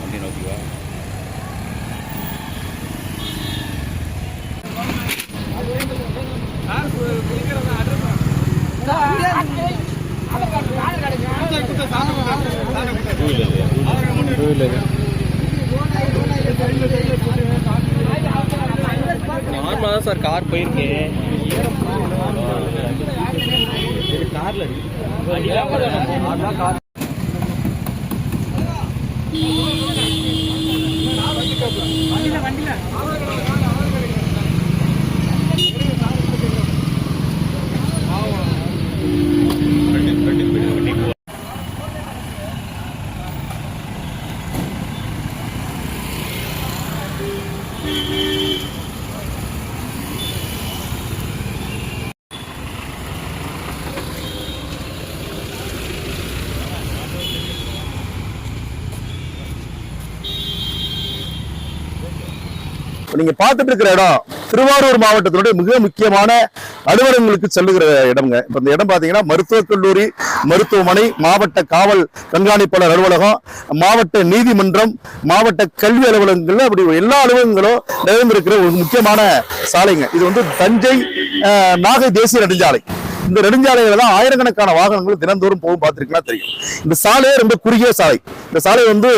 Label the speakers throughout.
Speaker 1: வண்டி நோக்கிவா நார்மலா தான் சார் கார் போயிருக்கேன் கார்ல கார்
Speaker 2: நீங்க பார்த்துட்டு இருக்கிற இடம் திருவாரூர் மாவட்டத்தினுடைய மிக முக்கியமான அலுவலகங்களுக்கு செல்லுகிற இடம்ங்க. இப்ப இந்த இடம் பாத்தீங்கன்னா மருத்துவக் கல்லூரி, மருத்துவமனை, மாவட்ட காவல் கண்காணிப்பாளர் அலுவலகம், மாவட்ட நீதிமன்றம், மாவட்ட கல்வி அலுவலகங்கள்ல அப்படி எல்லா அலுவலகங்களும் நிறைந்திருக்கிற ஒரு முக்கியமான சாலைங்க. இது வந்து தஞ்சை நாகை தேசிய நெடுஞ்சாலை. இந்த நெடுஞ்சாலையில தான் ஆயிரக்கணக்கான வாகனங்கள் தினந்தோறும் போகும் பார்த்திருக்கலாம் தெரியும். இந்த சாலையே ரொம்ப குறுகிய சாலை. இந்த சாலை வந்து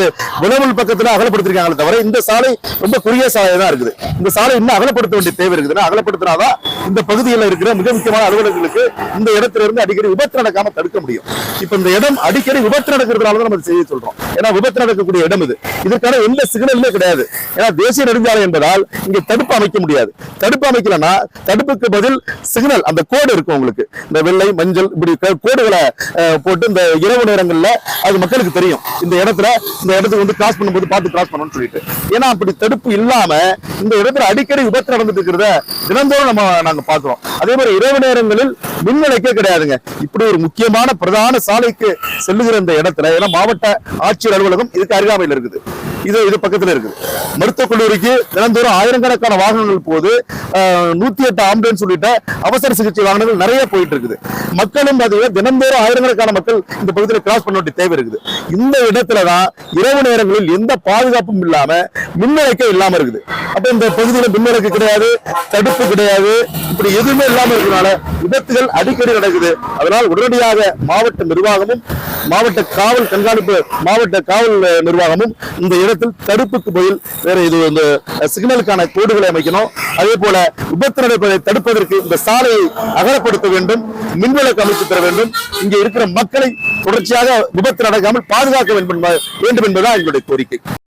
Speaker 2: விளவல் பக்கத்துல அகலப்படுத்திருக்காங்களே தவிர இந்த சாலை ரொம்ப குறுகிய சாலை தான் இருக்குது. இந்த சாலை இன்னும் அகலப்படுத்த வேண்டிய தேவை இருக்குதுன்னா அகலப்படுத்தினாதான் இந்த பகுதியில் இருக்கிற மிக முக்கியமான அலுவலகங்களுக்கு இந்த இடத்துல இருந்து அடிக்கடி விபத்து நடக்காம தடுக்க முடியும். இப்ப இந்த இடம் அடிக்கடி விபத்து நடக்கிறதுனால தான் நம்ம செய்ய சொல்றோம். ஏன்னா விபத்து நடக்கக்கூடிய இடம் இது. இதற்கான எந்த சிக்னலுமே கிடையாது. ஏன்னா தேசிய நெடுஞ்சாலை என்பதால் இங்க தடுப்பு அமைக்க முடியாது. தடுப்பு அமைக்கலன்னா தடுப்புக்கு பதில் சிக்னல், அந்த கோடு இருக்கும் உங்களுக்கு, இந்த வெள்ளை மஞ்சள் இப்படி கோடுகளை போட்டு இந்த இரவு நேரங்கள்ல அது மக்களுக்கு தெரியும். இந்த இடத்துக்கு வந்து கிராஸ் பண்ணும்போது பார்த்து கிராஸ் பண்ணணும்னு சொல்லிட்டு. ஏன்னா அப்படி தடுப்பு இல்லாம இந்த இடத்துல அடிக்கடி விபத்து நடந்துட்டு இருக்கிறத தினந்தோறும் நாங்க பாக்குறோம். அதே மாதிரி இரவு நேரங்களில் மின்விளக்கே கிடையாதுங்க. இப்படி ஒரு முக்கியமான பிரதான சாலைக்கு செல்லுகிற இந்த இடத்துல ஏன்னா மாவட்ட ஆட்சியர் அலுவலகம் இதுக்கு அருகாமையில் இருக்குது. இது பக்கத்துல இருக்குது. மருத்துவக் கல்லூரிக்கு தினந்தோறும் ஆயிரக்கணக்கான வாகனங்கள் போது 108 ஆம்புலன்ஸ் உள்ளிட்ட அவசர சிகிச்சை வாகனங்கள் நிறைய போயிட்டு இருக்குது. மக்களும் பாத்தீங்கன்னா தினந்தோறும் ஆயிரக்கணக்கான மக்கள் இந்த பகுதியில் கிராஸ் பண்ண வேண்டிய தேவை இருக்குது. இந்த இடத்துலதான் இரவு நேரங்களில் எந்த பாதுகாப்பும் இல்லாம மின்விளக்கே இல்லாம இருக்குது. அப்ப இந்த பகுதியில மின்விளக்கு கிடையாது, தடுப்பு கிடையாது, இப்படி எதுவுமே இல்லாம இருக்கிறதுனால விபத்துகள் அடிக்கடி நடக்குது. அதனால் உடனடியாக மாவட்ட நிர்வாகமும் மாவட்ட காவல் கண்காணிப்பு மாவட்ட காவல் நிர்வாகமும் இந்த இடத்தில் தடுப்புக்கு பதில் வேற இது இந்த சிக்னலுக்கான கோடுகளை அமைக்கணும். அதே போல விபத்து நடப்பதை தடுப்பதற்கு இந்த சாலையை அகலப்படுத்த வேண்டும், மின்விளக்கு அமைத்து தர வேண்டும். இங்கே இருக்கிற மக்களை தொடர்ச்சியாக விபத்து நடக்காமல் பாதுகாக்க வேண்டும் என்பதுதான் எங்களுடைய கோரிக்கை.